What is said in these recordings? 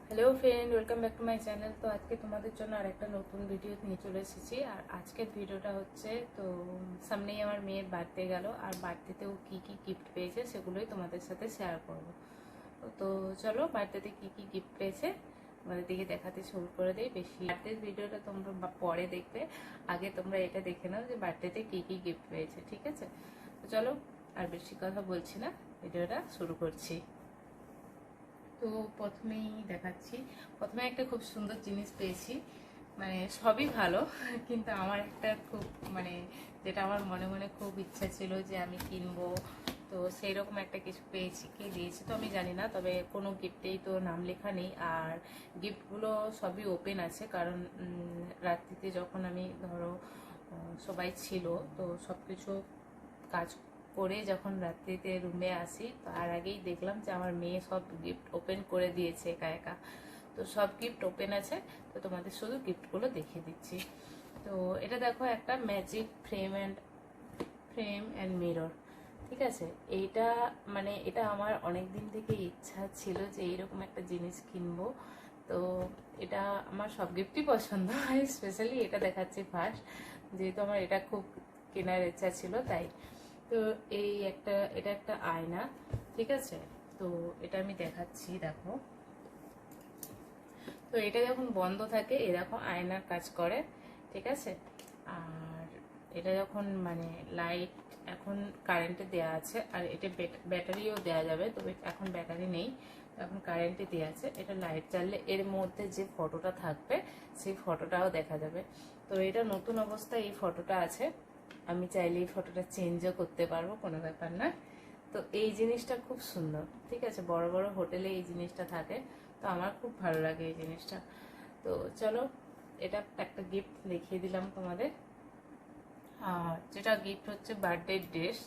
Hello friend, welcome back to my channel. তো আজকে তোমাদের জন্য আরেকটা নতুন ভিডিও নিয়ে চলে এসেছি। আর আজকের ভিডিওটা হচ্ছে, তো সামনেই আমার মেয়ের বার্থডে গেল, আর বার্থডেতেও কী কী গিফট পেয়েছে সেগুলোই তোমাদের সাথে শেয়ার করব। তো চলো, বার্থডেতে কী কী গিফট পেয়েছে তোমাদের দিকে দেখাতে শুরু করে দিই। বেশি বার্থডের ভিডিওটা তোমরা পরে দেখবে, আগে তোমরা এটা দেখে নাও যে বার্থডেতে কী কী গিফট পেয়েছে, ঠিক আছে? তো চলো, আর বেশি কথা বলছি না, ভিডিওটা শুরু করছি। তো প্রথমেই দেখাচ্ছি, প্রথমে একটা খুব সুন্দর জিনিস পেয়েছি। মানে সবই ভালো, কিন্তু আমার একটা খুব মানে যেটা আমার মনে মনে খুব ইচ্ছা ছিল যে আমি কিনবো, তো সেই রকম একটা কিছু পেয়েছি। কে দিয়েছে তো আমি জানি না, তবে কোনো গিফটেই তো নাম লেখা নেই। আর গিফটগুলো সবই ওপেন আছে, কারণ রাত্রিতে যখন আমি ধরো সবাই ছিল, তো সব কিছু কাজ করে যখন রাত্রিতে রুমে আসি, তার আগেই দেখলাম যে আমার মেয়ে সব গিফট ওপেন করে দিয়েছে একা একা। তো সব গিফট ওপেন আছে, তো তোমাদের শুধু গিফটগুলো দেখিয়ে দিচ্ছি। তো এটা দেখো, একটা ম্যাজিক ফ্রেম অ্যান্ড মিরর, ঠিক আছে? এইটা মানে এটা আমার অনেক দিন থেকে ইচ্ছা ছিল যে এইরকম একটা জিনিস কিনবো। তো এটা আমার সব গিফটই পছন্দ হয়, স্পেশালি এটা দেখাচ্ছি ফার্স্ট, যেহেতু আমার এটা খুব কেনার ইচ্ছা ছিল তাই। তো এটা একটা আয়না, ঠিক আছে? তো এটা আমি দেখাচ্ছি, দেখো। তো এটা যখন বন্ধ থাকে, এরকম আয়নার কাজ করে, ঠিক আছে? আর এটা যখন মানে লাইট, এখন কারেন্টে দেওয়া আছে, আর এটা ব্যাটারিও দেওয়া যাবে, তবে এখন ব্যাটারি নেই, এখন কারেন্টে দেওয়া আছে। এটা লাইট জ্বাললে এর মধ্যে যে ফটোটা থাকবে সেই ফটোটাও দেখা যাবে। তো এটা নতুন অবস্থায় এই ফটোটা আছে, আমি চাইলে এই ফটোটা চেঞ্জও করতে পারবো, কোনো ব্যাপার না। তো এই জিনিসটা খুব সুন্দর, ঠিক আছে? বড় বড় হোটেলে এই জিনিসটা থাকে, তো আমার খুব ভালো লাগে এই জিনিসটা। তো চলো, এটা একটা গিফট দেখিয়ে দিলাম তোমাদের। আর যেটা গিফট হচ্ছে বার্থডে ড্রেস,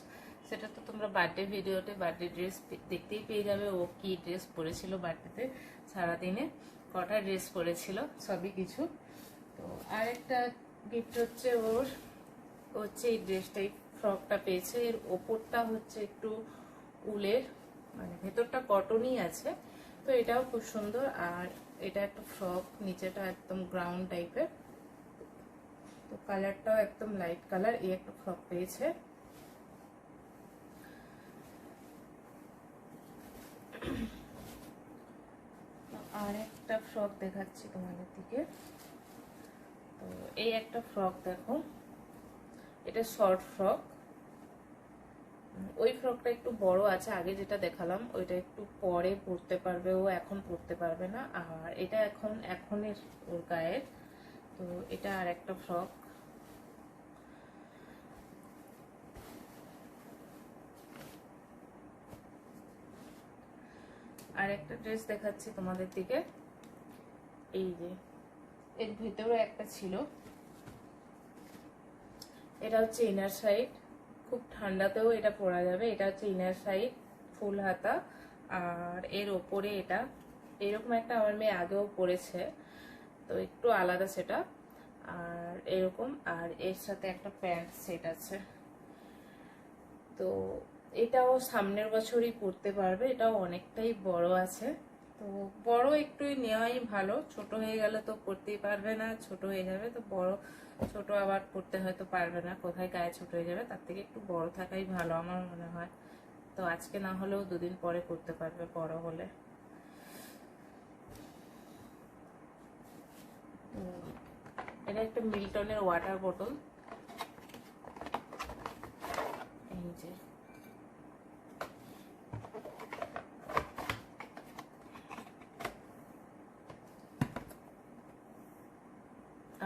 সেটা তো তোমরা বার্থডে ভিডিওতে বার্থডে ড্রেস দেখতেই পেয়ে যাবে, ও কি ড্রেস পরেছিল বার্থডেতে, সারাদিনে কটা ড্রেস পরেছিল সবই কিছু। তো আর একটা গিফট হচ্ছে ওর, হচ্ছে এই ড্রেসটাই, ফ্রকটা পেয়েছে। এর ওপরটা হচ্ছে একটু উলের, মানে ভেতরটা কটনই আছে, তো এটাও খুব সুন্দর। আর এটা একটা ফ্রক, নিচেটা একদম গ্রাউন্ড টাইপের, তো কালারটাও একদম লাইট কালার। এই একটা ফ্রক পেয়েছে। আর একটা ফ্রক দেখাচ্ছি তোমাদের দিকে। তো এই একটা ফ্রক দেখো, এটা শর্ট ফ্রক। ওই ফ্রকটা একটু বড় আছে, আগে যেটা দেখালাম ওইটা একটু পরে পরতে পারবে ও, এখন পরতে পারবে না। আর এটা এখনের ওর গায়ের। তো এটা আর একটা ফ্রক। আর একটা ড্রেস দেখাচ্ছি তোমাদের দিকে, এই যে এর ভিতরে একটা ছিল, এটা হচ্ছে ইনার সাইড, খুব ঠান্ডাতেও এটা পরা যাবে। এটা হচ্ছে ইনার সাইড, ফুল হাতা। আর এর ওপরে এটা এরকম একটা আমার মেয়ে আগেও পরেছে, তো একটু আলাদা সেটা। আর এরকম, আর এর সাথে একটা প্যান্ট সেট আছে। তো এটাও সামনের বছরই পরতে পারবে, এটাও অনেকটাই বড় আছে। তো বড় একটুই নেওয়াই ভালো, ছোট হয়ে গেলে তো পরতেই পারবে না, ছোট হয়ে যাবে তো বড়, ছোট আবার পরতে হয়তো পারবে না, কোথায় গায়ে ছোট হয়ে যাবে, তার থেকে একটু বড় থাকাই ভালো আমার মনে হয়। তো আজকে না হলেও দুদিন পরে করতে পারবে বড় হলে। এটা একটা মিল্টনের ওয়াটার বোতল, এই যে।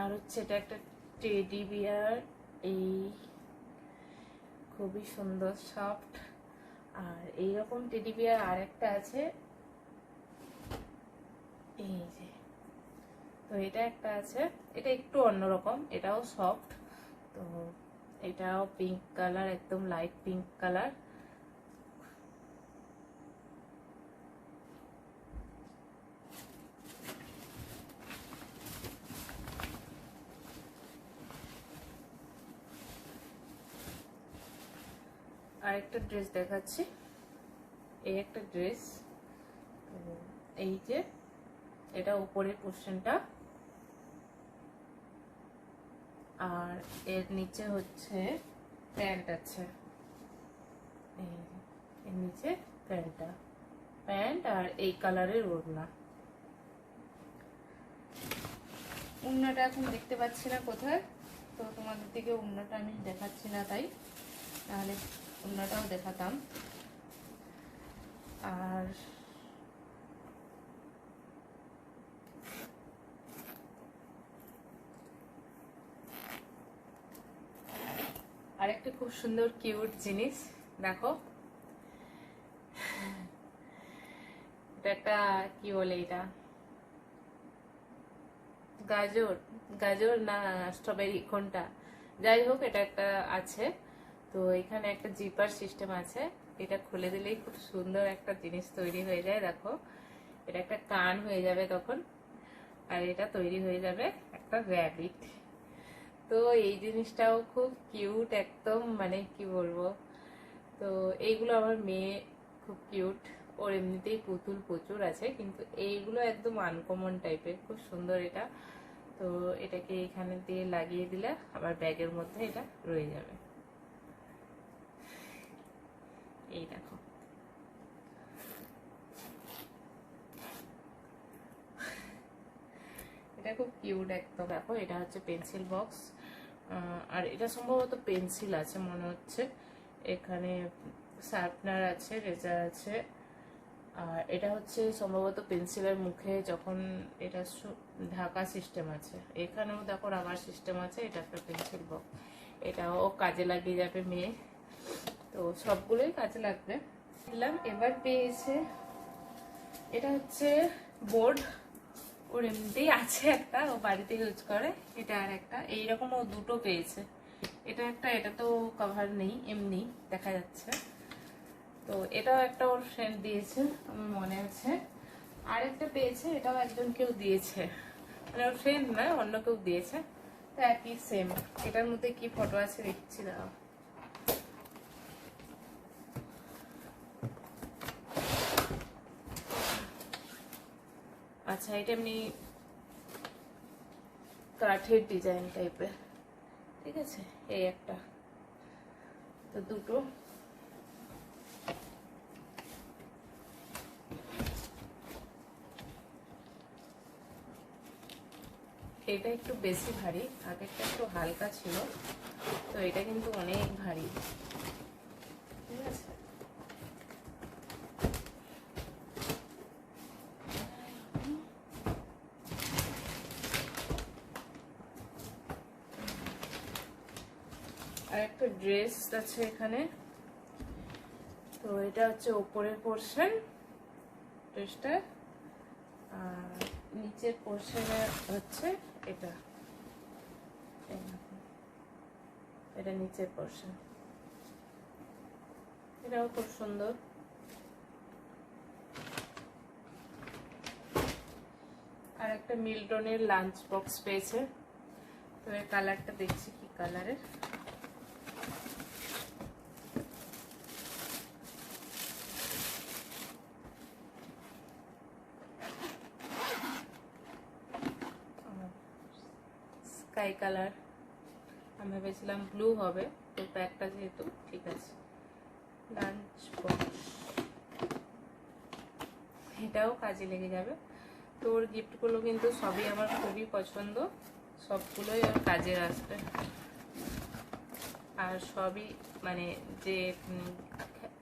আর হচ্ছে এটা একটা টেডি বিয়ার, এই খুবই সুন্দর সফট। আর এইরকম টেডি বিয়ার আর একটা আছে, এই যে। তো এটা একটা আছে, এটা একটু অন্যরকম, এটাও সফট। তো এটাও পিঙ্ক কালার, একদম লাইট পিঙ্ক কালার। আর একটা ড্রেস দেখাচ্ছি, এই একটা ড্রেস, এই যে এটা উপরের পোর্শনটা, আর এর নিচে হচ্ছে প্যান্ট আছে, এর নিচে প্যান্ট আর এই কালারের ওড়না। ওড়নাটা এখন দেখতে পাচ্ছি না কোথায়, তো তোমাদের দিকে ওড়নাটা আমি দেখাচ্ছি না, তাই তাহলে ওড়নাটাও দেখাতাম। আর আরেকটা খুব সুন্দর কিউট জিনিস দেখো, এটা একটা কি বলে, এটা গাজর না স্ট্রবেরি কোনটা, যাই হোক এটা একটা আছে। তো এখানে একটা জিপার সিস্টেম আছে, এটা খুলে দিলেই খুব সুন্দর একটা জিনিস তৈরি হয়ে যায়। দেখো এটা একটা কান হয়ে যাবে তখন, আর এটা তৈরি হয়ে যাবে একটা র্যাবিট। তো এই জিনিসটাও খুব কিউট একদম, মানে কি বলবো। তো এইগুলো আমার মেয়ে খুব কিউট, ওর এমনিতেই পুতুল প্রচুর আছে, কিন্তু এইগুলো একদম আনকমন টাইপের, খুব সুন্দর এটা। তো এটাকে এখানে দিয়ে লাগিয়ে দিলে আবার ব্যাগের মধ্যে এটা রয়ে যাবে। এই দেখো, এটা খুব কিউট একদম। দেখো এটা হচ্ছে পেন্সিল বক্স, আর এটা সম্ভবত পেন্সিল আছে মনে হচ্ছে, এখানে শার্পনার আছে, রেজার আছে, আর এটা হচ্ছে সম্ভবত পেন্সিলের মুখে যখন এটা ঢাকা সিস্টেম আছে, এখানেও দেখো রাবার সিস্টেম আছে। এটা একটা পেন্সিল বক্স, এটাও কাজে লাগিয়ে যাবে মেয়ে, তো সবগুলোই কাজে লাগবে। দিলাম এবার পেয়েছে, এটা হচ্ছে বোর্ড, ওর এমনিতেই আছে একটা, ও বাড়িতে ইউজ করে। এটা আর একটা এইরকম ও দুটো পেয়েছে, এটা একটা, এটা তো কভার নেই, এমনি দেখা যাচ্ছে। তো এটাও একটা ওর ফ্রেন্ড দিয়েছে, আমার মনে আছে। আরেকটা পেয়েছে, এটাও একজন কেউ দিয়েছে, মানে ওর ফ্রেন্ড না, অন্য কেউ দিয়েছে। তো একই সেম। এটার মধ্যে কি ফটো আছে দেখছি, দাঁড়াও। আচ্ছা, এটা এমনি কাঠের ডিজাইন টাইপের, ঠিক আছে। এই একটা, তো দুটো। এটা একটু বেশি ভারী, আগেরটা একটু হালকা ছিল, তো এটা কিন্তু অনেক ভারী, ঠিক আছে। আর একটা ড্রেস আছে এখানে, তো এটা হচ্ছে উপরের পোর্শন ড্রেসটা, আর নিচের পোর্শনে হচ্ছে এটা, এটা নিচের পোর্শন, এটাও খুব সুন্দর। আর একটা মিল্টনের লাঞ্চ বক্স পেয়েছে, তো এর কালারটা দেখছি কি কালারের। স্কাই কালার, আমি ভেবেছিলাম ব্লু হবে, তো প্যাকটা যেহেতু ঠিক আছে। লাঞ্চ বক্স, এটাও কাজে লেগে যাবে। তো ওর গিফটগুলো কিন্তু সবই আমার খুবই পছন্দ, সবগুলোই ওর কাজে আসবে। আর সবই মানে যে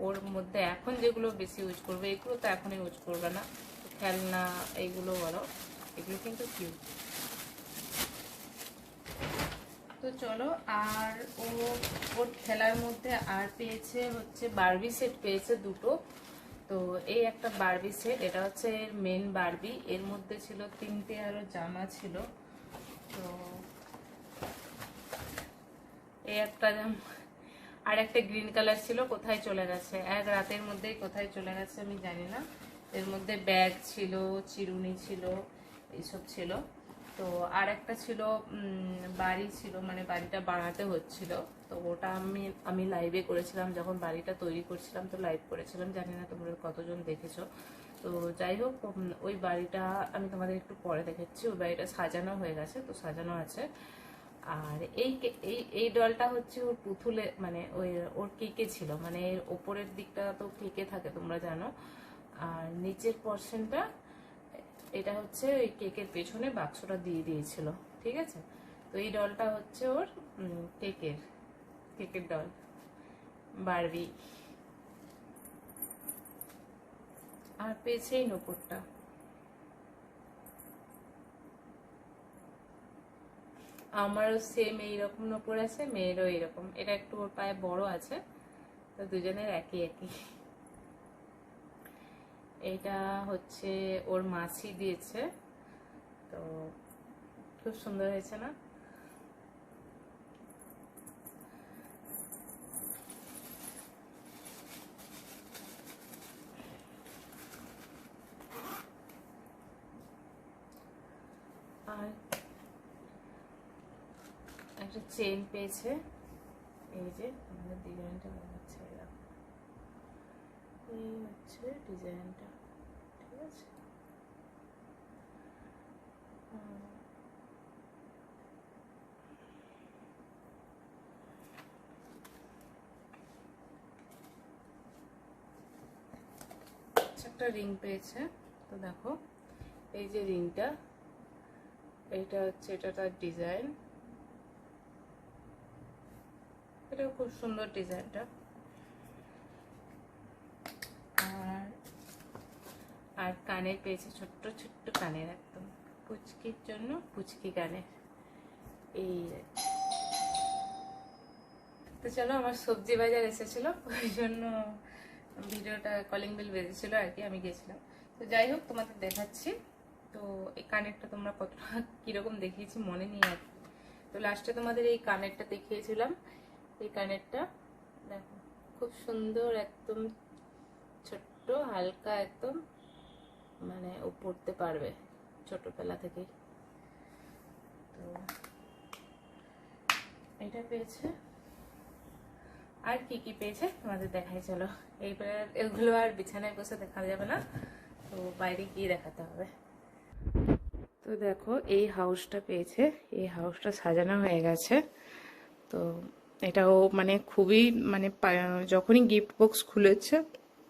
ওর মধ্যে এখন যেগুলো বেশি ইউজ করবে, এগুলো তো এখন ইউজ করবে না, খেলনা এইগুলো বলো, এগুলো কিন্তু কিউট। তো চলো, আর ওর খেলার মধ্যে আর পেয়েছে হচ্ছে বারবি সেট পেয়েছে দুটো। তো এই একটা বারবি সেট, এটা হচ্ছে এর মেন বারবি, এর মধ্যে ছিল 3টে আরো জামা ছিল। তো এই একটা জামা, আর একটা গ্রিন কালার ছিল, কোথায় চলে গেছে, এক রাতের মধ্যেই কোথায় চলে গেছে আমি জানি না। এর মধ্যে ব্যাগ ছিল, চিরুনি ছিল, এইসব ছিল। তো আর একটা ছিল বাড়ি ছিল, মানে বাড়িটা বানাতে হচ্ছিল, তো ওটা আমি লাইভে করেছিলাম, যখন বাড়িটা তৈরি করছিলাম তো লাইভ করেছিলাম, জানি না তোমরা কতজন দেখেছো। তো যাই হোক, ওই বাড়িটা আমি তোমাদের একটু পরে দেখাচ্ছি। ওই বাড়িটা সাজানো হয়ে গেছে, তো সাজানো আছে। আর এই ডলটা হচ্ছে ওর পুতুলে, মানে ওর কেকে ছিল, মানে এর ওপরের দিকটা তো কেকে থাকে তোমরা জানো, আর নিচের পোর্শনটা এটা হচ্ছে ওই কেকের পেছনে বাক্সটা দিয়ে দিয়েছিল, ঠিক আছে। তো এই ডলটা হচ্ছে ওর কেকের ডল বারবি। আর পেয়েছে এই নূপুরটা। আমারও সেম এইরকম নূপুর আছে, মেয়েরও এইরকম। এটা একটু ওর পায়ে বড় আছে, তো দুজনের একই একই। এটা হচ্ছে ওর মাসি দিয়েছে, তো খুব সুন্দর হয়েছে না? আর একটা চেন পেয়েছে, এই যে আমাদের ডিজাইনটা হচ্ছে এরকম, এই হচ্ছে ডিজাইনটা, ঠিক আছে। একটা রিং পেয়েছে, তো দেখো এই যে রিংটা, এইটা হচ্ছে এটা তার ডিজাইন। এটা খুব সুন্দর ডিজাইনটা। আর আর কানের পেয়েছে, ছোট্ট ছোট্ট কানের, একদম পুচকির জন্য পুচকি কানের। এই তো চলো, আমার সবজি বাজার এসেছিল, ওই জন্য ভিডিওটা কলিং বেল বেজেছিল আর কি, আমি গেছিলাম। তো যাই হোক, তোমাদের দেখাচ্ছি। তো এই কানেরটা তোমরা কতটা কিরকম দেখিয়েছি মনে নেই আর কি। তো লাস্টে তোমাদের এই কানেরটা দেখিয়েছিলাম। এই কানেরটা দেখো, খুব সুন্দর, একদম ছোট্ট হালকা, একদম মানে ও পড়তে পারবে ছোটবেলা থেকেই। তো এটা পেয়েছে। আর কি কি পেয়েছে তোমাদের দেখাই, চলো। এইবার এগুলো আর বিছানায় বসে দেখা যাবে না, তো বাইরে গিয়ে দেখাতে হবে। তো দেখো, এই হাউসটা পেয়েছে, এই হাউসটা সাজানো হয়ে গেছে। তো এটাও মানে খুবই মানে যখনই গিফট বক্স খুলেছে,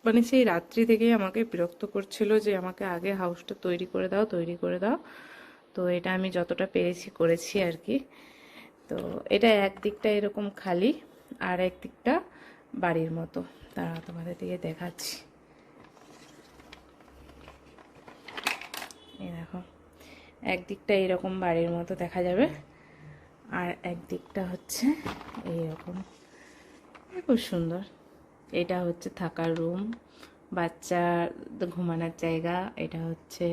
মানে সেই রাত্রি থেকেই আমাকে বিরক্ত করছিল যে আমাকে আগে হাউসটা তৈরি করে দাও, তৈরি করে দাও। তো এটা আমি যতটা পেরেছি করেছি আর কি। তো এটা একদিকটা এরকম খালি, আর একদিকটা বাড়ির মতো। তারা তোমাদের দিকে দেখাচ্ছি, এই দেখো, একদিকটা এরকম বাড়ির মতো দেখা যাবে, আর একদিকটা হচ্ছে এইরকম, খুব সুন্দর। এটা হচ্ছে থাকার রুম, বাচ্চার ঘুমানোর জায়গা। এটা হচ্ছে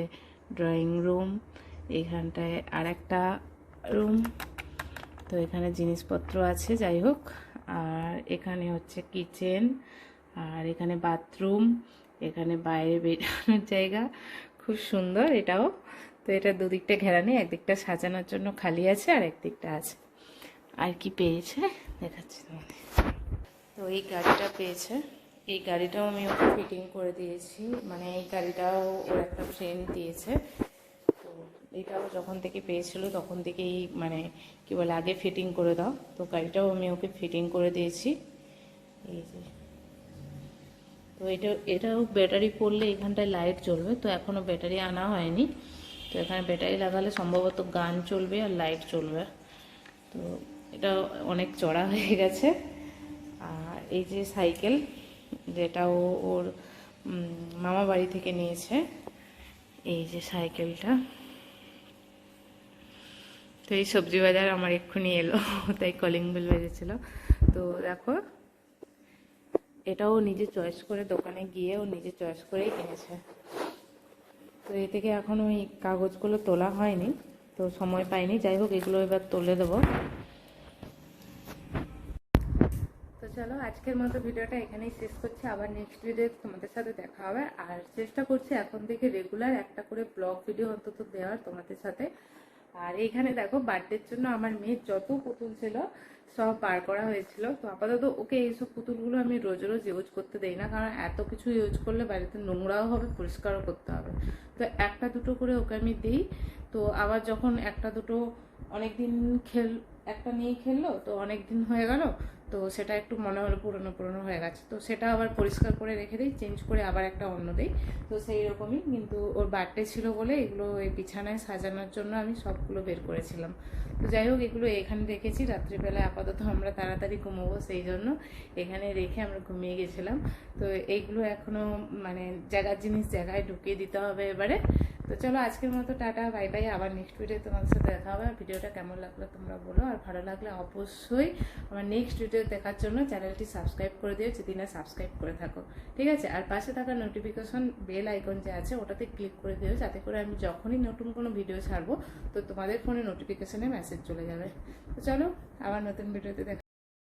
ড্রয়িং রুম, এইখানটায় আর একটা রুম। তো এখানে জিনিসপত্র আছে, যাই হোক। আর এখানে হচ্ছে কিচেন, আর এখানে বাথরুম, এখানে বাইরে বেরোনোর জায়গা, খুব সুন্দর এটাও। তো এটা দুদিকটা ঘেরা নেই, একদিকটা সাজানোর জন্য খালি আছে, আর একদিকটা আছে। আর কি পেয়েছে দেখাচ্ছি তোমাদের। তো এই গাড়িটা পেয়েছে, এই গাড়িটাও আমি ওকে ফিটিং করে দিয়েছি, মানে এই গাড়িটাও ওর একটা ফ্রেন্ড দিয়েছে। তো এটাও যখন থেকে পেয়েছিল তখন থেকেই মানে কি বলে আগে ফিটিং করে দাও, তো গাড়িটাও আমি ওকে ফিটিং করে দিয়েছি। এই যে, তো এটাও ব্যাটারি পড়লে এখানটায় লাইট জ্বলবে, তো এখনও ব্যাটারি আনা হয়নি। তো এখানে ব্যাটারি লাগালে সম্ভবত গান চলবে আর লাইট চলবে। তো এটা অনেক চড়া হয়ে গেছে। আর এই যে সাইকেল, যেটা ওর মামা বাড়ি থেকে নিয়েছে, এই যে সাইকেলটা। তো এই সবজি বাজার আমার এক্ষুনি এলো, তাই কলিং বেল বেজেছিল। তো দেখো, এটাও নিজে চয়েস করে, দোকানে গিয়ে ও নিজে চয়েস করেই কিনেছে। তো এ থেকে এখন ওই কাগজগুলো তোলা হয়নি, তো সময় পাইনি। যাই হোক, এগুলো এবার তুলে দেবো। তো চলো, আজকের মতো ভিডিওটা এখানেই শেষ করছি। আবার নেক্সট ভিডিও তোমাদের সাথে দেখা হবে। আর চেষ্টা করছি এখন থেকে রেগুলার একটা করে ব্লগ ভিডিও অন্তত দেওয়ার তোমাদের সাথে। আর এইখানে দেখো, বার্থডের জন্য আমার মেয়ের যত পুতুল ছিল সব বার করা হয়েছিল। তো আপাতত ওকে এইসব পুতুলগুলো আমি রোজ রোজ ইউজ করতে দেই না, কারণ এত কিছু ইউজ করলে বাড়িতে নোংরাও হবে, পরিষ্কারও করতে হবে। তো একটা দুটো করে ওকে আমি দিই। তো আবার যখন একটা দুটো অনেক দিন একটা নিয়েই খেললো, তো অনেক দিন হয়ে গেল, তো সেটা একটু মনে হলো পুরনো পুরনো হয়ে গেছে, তো সেটা আবার পরিষ্কার করে রেখে দিই, চেঞ্জ করে আবার একটা অন্য দিই। তো সেই রকমই, কিন্তু ওর বার্থডে ছিল বলে এগুলো এই বিছানায় সাজানোর জন্য আমি সবগুলো বের করেছিলাম। তো যাই হোক, এগুলো এখানে রেখেছি। রাত্রিবেলায় আপাতত আমরা তাড়াতাড়ি ঘুমোবো, সেই জন্য এখানে রেখে আমরা ঘুমিয়ে গেছিলাম। তো এইগুলো এখনো মানে জায়গার জিনিস জায়গায় ঢুকিয়ে দিতে হবে এবারে। তো চলো আজকের মতো টাটা, বাই বাই। আবার নেক্সট ভিডিও তোমাদের সাথে দেখা হবে। ভিডিওটা কেমন লাগলো তোমরা বলো, আর ভালো লাগলে অবশ্যই আমার নেক্সট ভিডিও দেখার জন্য চ্যানেলটি সাবস্ক্রাইব করে দিও যদি না সাবস্ক্রাইব করে থাকো, ঠিক আছে? আর পাশে থাকা নোটিফিকেশন বেল আইকন যে আছে ওটাতে ক্লিক করে দিও, যাতে করে আমি যখনই নতুন কোনো ভিডিও ছাড়বো তো তোমাদের ফোনে নোটিফিকেশনে মেসেজ চলে যাবে। তো চলো আবার নতুন ভিডিওতে দেখা।